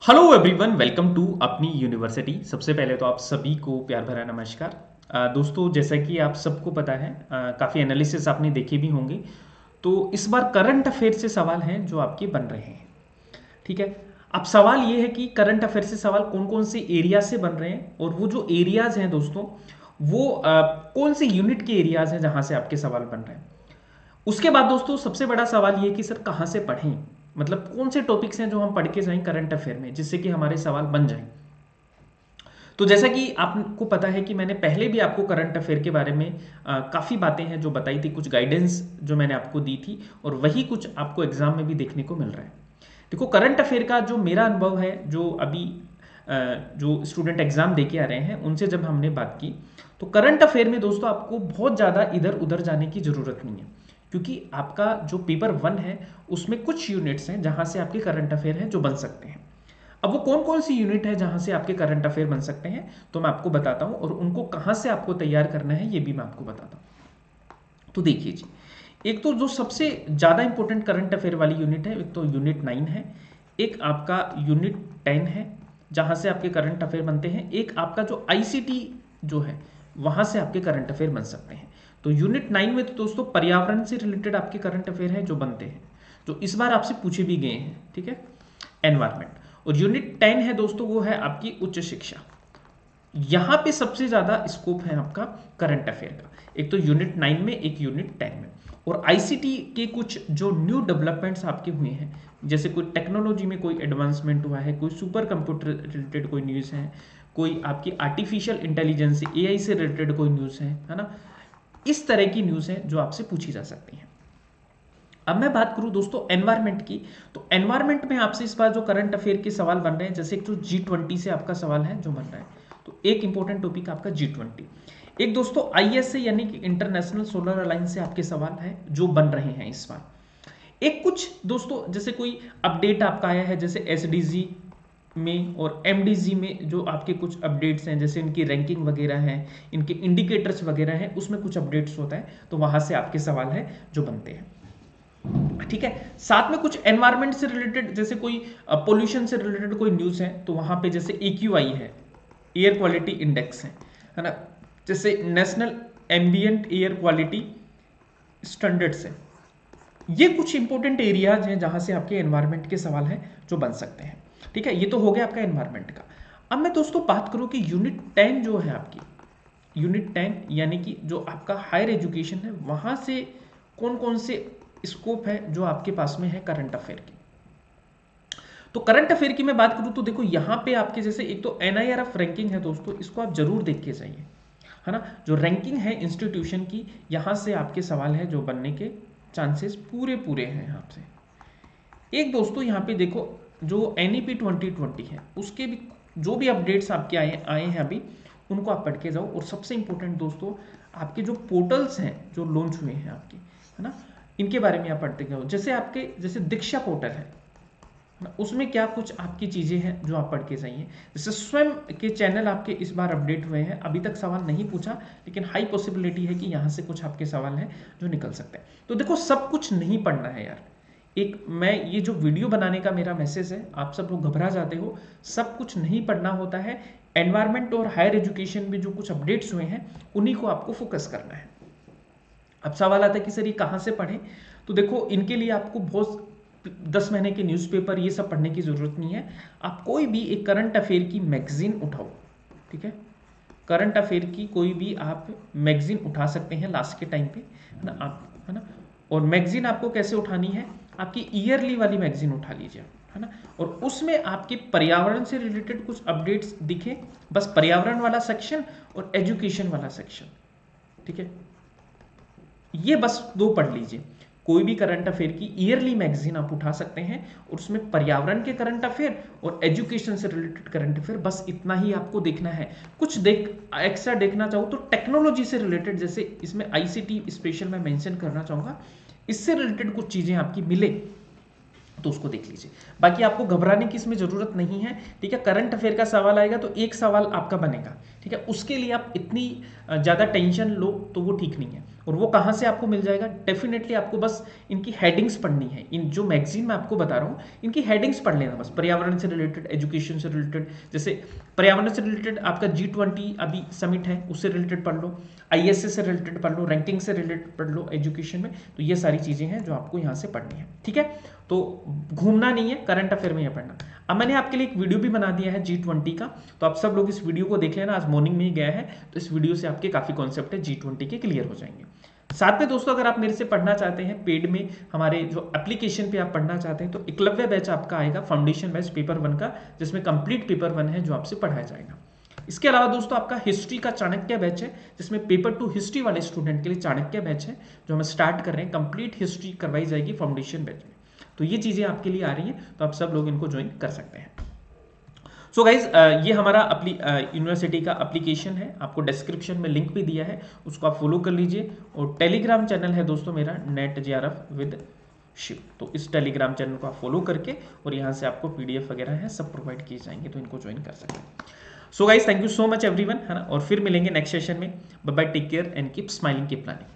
Hello everyone, welcome to अपनी university. सबसे पहले तो आप सभी को प्यार भरा नमस्कार। दोस्तों, जैसा कि आप सबको पता है, काफ़ी एनालिसिस आपने देखे भी होंगे। तो इस बार करंट अफेयर से सवाल हैं जो आपके बन रहे हैं। ठीक है। अब सवाल ये है कि करंट अफेयर से सवाल कौन कौन से एरिया से बन रहे हैं, और वो जो एरियाज हैं दोस्तों, वो कौन से यूनिट के एरियाज हैं जहां से आपके सवाल बन रहे हैं। उसके बाद दोस्तों सबसे बड़ा सवाल ये कि सर कहाँ से पढ़ें, मतलब कौन से टॉपिक्स हैं जो हम पढ़ के जाएं करंट अफेयर में, जिससे कि हमारे सवाल बन जाएं। तो जैसा कि आपको पता है कि मैंने पहले भी आपको करंट अफेयर के बारे में काफ़ी बातें हैं जो बताई थी, कुछ गाइडेंस जो मैंने आपको दी थी, और वही कुछ आपको एग्जाम में भी देखने को मिल रहा है। देखो, करंट अफेयर का जो मेरा अनुभव है, जो अभी जो स्टूडेंट एग्जाम दे के आ रहे हैं उनसे जब हमने बात की, तो करंट अफेयर में दोस्तों आपको बहुत ज़्यादा इधर उधर जाने की ज़रूरत नहीं है, क्योंकि आपका जो पेपर 1 है उसमें कुछ यूनिट्स हैं जहां से आपके करंट अफेयर हैं जो बन सकते हैं। अब वो कौन कौन सी यूनिट है जहां से आपके करंट अफेयर बन सकते हैं, तो मैं आपको बताता हूं, और उनको कहां से आपको तैयार करना है ये भी मैं आपको बताता हूं। तो देखिए जी, एक तो जो सबसे ज़्यादा इंपॉर्टेंट करंट अफेयर वाली यूनिट है, एक तो यूनिट 9 है, एक आपका यूनिट 10 है जहां से आपके करंट अफेयर बनते हैं, एक आपका जो आईसीटी जो है वहां से आपके करंट अफेयर बन सकते हैं। तो यूनिट 9 में तो दोस्तों पर्यावरण से रिलेटेड आपके करंट अफेयर हैं जो बनते हैं, जो इस बार आपसे पूछे भी गए हैं। ठीक है, एनवायरमेंट। और यूनिट 10 है दोस्तों, वो है आपकी उच्च शिक्षा। यहां पे सबसे ज्यादा स्कोप है आपका करंट अफेयर का, एक तो यूनिट 9 में, एक यूनिट 10 में। और आईसीटी के कुछ जो न्यू डेवलपमेंट्स आपके हुए हैं, जैसे कोई टेक्नोलॉजी में कोई एडवांसमेंट हुआ है, कोई सुपर कंप्यूटर रिलेटेड कोई न्यूज़ है, कोई आपकी आर्टिफिशियल इंटेलिजेंस से एआई से रिलेटेड कोई न्यूज़ है ना। इस तरह की न्यूज़ है जो आपसे पूछी जा सकती है। अब मैं बात करूं दोस्तों एनवायरमेंट की, तो एनवायरमेंट में आपसे इस बार जो करंट अफेयर के सवाल बन रहे हैं, जैसे एक तो G20 से आपका सवाल है जो बन रहा है, तो एक इंपॉर्टेंट टॉपिक आपका G20। एक दोस्तों आईएस से, यानी कि इंटरनेशनल सोलर अलायंस से आपके सवाल है जो बन रहे हैं इस बार। एक कुछ दोस्तों जैसे कोई अपडेट आपका आया है, जैसे एसडीजी में और एमडीजी में जो आपके कुछ अपडेट्स हैं, जैसे इनकी रैंकिंग वगैरह है, इनके इंडिकेटर्स वगैरह हैं, उसमें कुछ अपडेट्स होता है, तो वहां से आपके सवाल है जो बनते हैं। ठीक है। साथ में कुछ एनवायरमेंट से रिलेटेड, जैसे कोई पोल्यूशन से रिलेटेड कोई न्यूज़ है, तो वहां पे जैसे AQI है, एयर क्वालिटी इंडेक्स है ना, जैसे national ambient air quality standards है। ये कुछ इंपॉर्टेंट एरियाज हैं जहां से आपके एनवायरमेंट के सवाल हैं जो बन सकते हैं। ठीक है, ये तो हो गया आपका एनवायरमेंट का। अब मैं दोस्तों बात करूं कि यूनिट 10 जो है आपकी, यूनिट 10 यानी कि जो आपका हायर एजुकेशन है, वहां से कौन कौन से स्कोप है जो आपके पास में है करंट अफेयर की। तो करंट अफेयर की मैं बात करूं तो देखो, यहां पे आपके जैसे एक तो NIRF रैंकिंग है दोस्तों, इसको आप जरूर देख के जाइए, है ना। जो रैंकिंग है इंस्टीट्यूशन की, यहां से आपके सवाल है जो बनने के चांसेस पूरे पूरे हैं यहाँ से। एक दोस्तों यहाँ पे देखो, जो NEP 2020 है उसके भी जो भी अपडेट्स आपके आए आए हैं अभी, उनको आप पढ़ के जाओ। और सबसे इंपॉर्टेंट दोस्तों, आपके जो पोर्टल्स हैं जो लॉन्च हुए हैं आपके, है ना, इनके बारे में आप पढ़ते जाओ। जैसे आपके जैसे दीक्षा पोर्टल है ना, उसमें क्या कुछ आपकी चीज़ें हैं जो आप पढ़ के जाइए। जैसे स्वयं के चैनल आपके इस बार अपडेट हुए हैं, अभी तक सवाल नहीं पूछा, लेकिन हाई पॉसिबिलिटी है कि यहाँ से कुछ आपके सवाल हैं जो निकल सकते हैं। तो देखो, सब कुछ नहीं पढ़ना है यार। एक मैं ये जो वीडियो बनाने का मेरा मैसेज है, आप सब लोग घबरा जाते हो, सब कुछ नहीं पढ़ना होता है। एनवायरमेंट और हायर एजुकेशन में जो कुछ अपडेट्स हुए हैं उन्हीं को आपको फोकस करना है। अब सवाल आता है कि सर ये कहाँ से पढ़ें, तो देखो इनके लिए आपको बहुत 10 महीने के न्यूज़पेपर ये सब पढ़ने की ज़रूरत नहीं है। आप कोई भी एक करंट अफेयर की मैगजीन उठाओ। ठीक है, करंट अफेयर की कोई भी आप मैगजीन उठा सकते हैं लास्ट के टाइम पे, है ना आप, है ना। और मैगजीन आपको कैसे उठानी है, आपकी ईयरली वाली मैगजीन उठा लीजिए, है ना। और उसमें आपके पर्यावरण से रिलेटेड कुछ अपडेट्स दिखे, बस पर्यावरण वाला सेक्शन और एजुकेशन वाला सेक्शन। ठीक है, ये बस दो पढ़ लीजिए। कोई भी करंट अफेयर की ईयरली मैगजीन आप उठा सकते हैं, और उसमें पर्यावरण के करंट अफेयर और एजुकेशन से रिलेटेड करंट अफेयर, बस इतना ही आपको देखना है। कुछ एक्स्ट्रा देखना चाहो तो टेक्नोलॉजी से रिलेटेड, जैसे इसमें आईसीटी स्पेशल मैं मेंशन करना चाहूंगा, इससे रिलेटेड कुछ चीजें आपकी मिले तो उसको देख लीजिए। बाकी आपको घबराने की इसमें जरूरत नहीं है। ठीक है, करंट अफेयर का सवाल आएगा तो एक सवाल आपका बनेगा। ठीक है, उसके लिए आप इतनी ज्यादा टेंशन लो तो वो ठीक नहीं है। और वो कहाँ से आपको मिल जाएगा? डेफिनेटली आपको बस इनकी हेडिंग्स पढ़नी है। इन जो मैगजीन मैं आपको बता रहा हूँ इनकी हेडिंग्स पढ़ लेना बस, पर्यावरण से रिलेटेड, एजुकेशन से रिलेटेड। जैसे पर्यावरण से रिलेटेड आपका G20 अभी समिट है, उससे रिलेटेड पढ़ लो, ISA से रिलेटेड पढ़ लो, रैंकिंग से रिलेटेड पढ़ लो एजुकेशन में। तो ये सारी चीज़ें हैं जो आपको यहाँ से पढ़नी है, ठीक है। तो घूमना नहीं है, करंट अफेयर में यह पढ़ना। अब मैंने आपके लिए एक वीडियो भी बना दिया है G20 का, तो आप सब लोग इस वीडियो को देख लेना, आज मॉर्निंग में ही गया है, तो इस वीडियो से आपके काफ़ी कॉन्सेप्ट है G20 के क्लियर हो जाएंगे। साथ में दोस्तों अगर आप मेरे से पढ़ना चाहते हैं पेड में, हमारे जो एप्लीकेशन पे आप पढ़ना चाहते हैं, तो एकलव्य बैच आपका आएगा, फाउंडेशन बैच पेपर 1 का, जिसमें कंप्लीट पेपर 1 है जो आपसे पढ़ाया जाएगा। इसके अलावा दोस्तों आपका हिस्ट्री का चाणक्य बैच है, जिसमें पेपर 2 हिस्ट्री वाले स्टूडेंट के लिए चाणक्य बैच है जो हम स्टार्ट कर रहे हैं, कंप्लीट हिस्ट्री करवाई जाएगी फाउंडेशन बैच में। तो ये चीज़ें आपके लिए आ रही हैं, तो आप सब लोग इनको ज्वाइन कर सकते हैं। सो गाइज ये हमारा यूनिवर्सिटी का एप्लीकेशन है, आपको डिस्क्रिप्शन में लिंक भी दिया है, उसको आप फॉलो कर लीजिए। और टेलीग्राम चैनल है दोस्तों मेरा, नेट JRF विद शिव, तो इस टेलीग्राम चैनल को आप फॉलो करके और यहाँ से आपको PDF वगैरह है सब प्रोवाइड किए जाएंगे, तो इनको ज्वाइन कर सकते हैं। So guys thank you so much everyone, है ना, और फिर मिलेंगे नेक्स्ट सेशन में। Bye bye, take care and keep smiling, keep planning.